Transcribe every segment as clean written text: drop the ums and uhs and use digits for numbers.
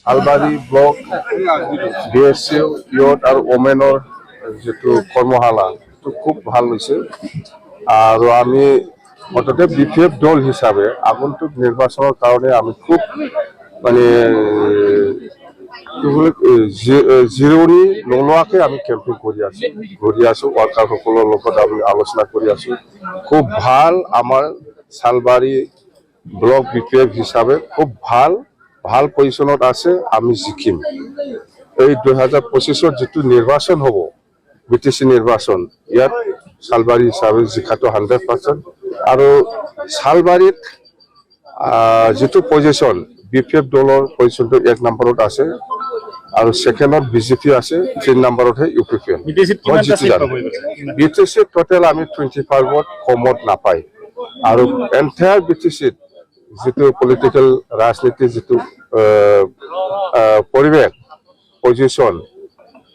সালবাৰী block BSC youth আৰু ওমেনৰ যেটো কৰ্মশালা তো খুব ভাল হৈছে আৰু আমি মততে বিপিএফ দল হিচাপে আগন্তুক নিৰ্বাচনৰ কাৰণে আমি খুব মানে জিৰণি নোলোৱাকৈ আমি কেম্পিং কৰি আছো ৱাৰ্কাৰসকলৰ লগত আমি আলোচনা কৰি আছো খুব ভাল আমাৰ সালবাৰী ব্লক বিপিএফ হিচাপে খুব ভাল পজিশনত আছে আমি জিকিম এই 2025 যেটো নিৰ্বাচন হ'ব BTC নিৰ্বাচন ইয়াত সালবাৰী হিচাপে জিকাটো 100% আৰু সালবাৰীত যেটো পজিশন বিপিএফ দলৰ পজিশনটো 1 নম্বৰত আছে আৰু সেকেন্ডত বিজেপি আছে 3 নম্বৰত হে ইউপিপিএল BTC টোটাল আমি 25 কমত নাপাই আৰু এন্টায়াৰ BTC যেটো পলিটিক্যাল ৰাজনীতি যেটো পৰিবেশ পজিশন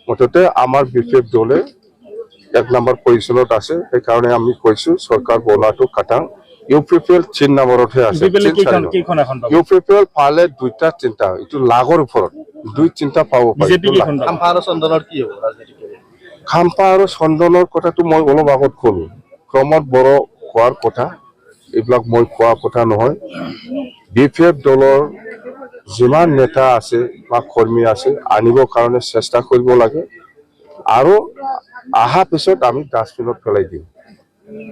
মততে আমাৰ বিপিএফ দলে 1 নম্বৰ পজিশনত আছে এই কাৰণে আমি কৈছো সৰকাৰ বনাটো কাটা ইউপিপিএল 3 নম্বৰতে আছে ইউপিপিএল পালে দুটা চিন্তা ইটো লাগৰ ওপৰত দুই চিন্তা পাব পাৰি খাম্পা আৰু চন্দনৰ কি হ'ব ৰাজনীতি খাম্পা আৰু চন্দনৰ কথাটো মই অলপ আগত ক'লো ক্ৰমত বড় কোৱাৰ কথা এইবিলাক মই কোৱা কথা নহয় বিপিএফ দলৰ যিমান নেতা আছে বা কৰ্মী আছে আনিবৰ কাৰণে চেষ্টা কৰিব লাগে আৰু আহা পিছত আমি ডাষ্টবিনত পেলাই দিম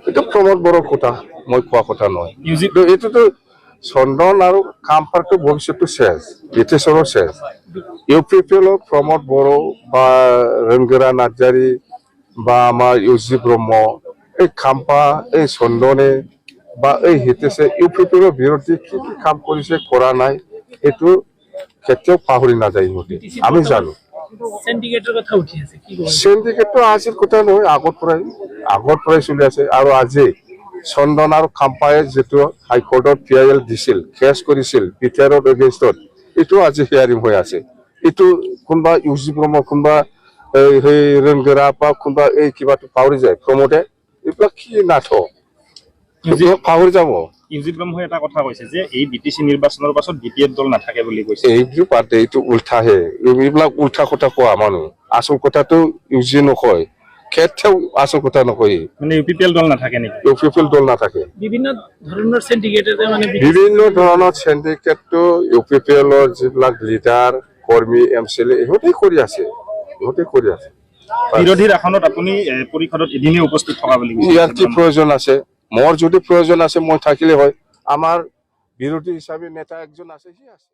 এটা প্ৰমোদ বড়ৰ কথা মই কোৱা কথা নহয় এইটোতো চন্দন আৰু খাম্পাৰটো ভৱিষ্যতটো শেষ ব্ৰিটিছৰো শেষ ইউপিপিএলৰ প্ৰমোদ বড়ো বা ৰংগেৰা নাৰ্জাৰী বা আমাৰ ইউজি ব্ৰহ্ম এই খাম্পা এই চন্দনে বা এই হিতেশে ইউপিপিএলৰ বিৰুদ্ধে কি কাম কৰিছে কৰা নাই এইটো কেতিয়াও পাহৰি নাযায় ইহঁতে আমি জানো সিন্ডিকেটৰ কথা উঠি আছে কি ক'ব সিন্ডিকেটটো আজিৰ কথা নহয় আগৰ পৰাই চলি আছে আৰু আজি চন্দন আৰু খাম্পাই যেটো হাইকোৰ্টত PIL দিছিল কেছ কৰিছিল পিটাৰৰ এগেইনষ্টত এটো আজি হিয়াৰিং হৈ আছে এটো কোনবা ইউজি ব্ৰহ্ম কোনবা এই ৰংগেৰা বা কোনবা এই কিবাটো পাহৰি যায় প্ৰমোদে এইবিলাক কি নাটক পাহৰি যাব ইউজি ব্ৰহ্ম এটা কথা কৈছে যে এই BTC নিৰ্বাচনৰ পাছত BPF দল নাথাকে বুলি কৈছে এইটো পাতে এইটো উল্টাহে এইবিলাক উল্টা কথা কোৱা মানুহ আসল কথাটো ইউজি নকয় কেতিয়াও আসল কথা নকয় মানে UPPL দল নাথাকে নেকি UPPL দল নাথাকে বিভিন্ন ধৰণৰ সিন্ডিকেটে মানে বিভিন্ন ধৰণৰ সিন্ডিকেটটো UPPLৰ যিবিলাক লিডাৰ কৰ্মী MCLA ইহঁতে কৰি আছে বিৰোধীৰ আসনত আপুনি পৰিষদত এদিনে উপস্থিত থকা বুলি কৈছে ইয়াৰ কি প্ৰয়োজন আছে মোৰ যদি প্ৰয়োজন আছে মই থাকিলে হয় আমাৰ বিৰোধী হিচাপে নেতা একজন আছে সি আছে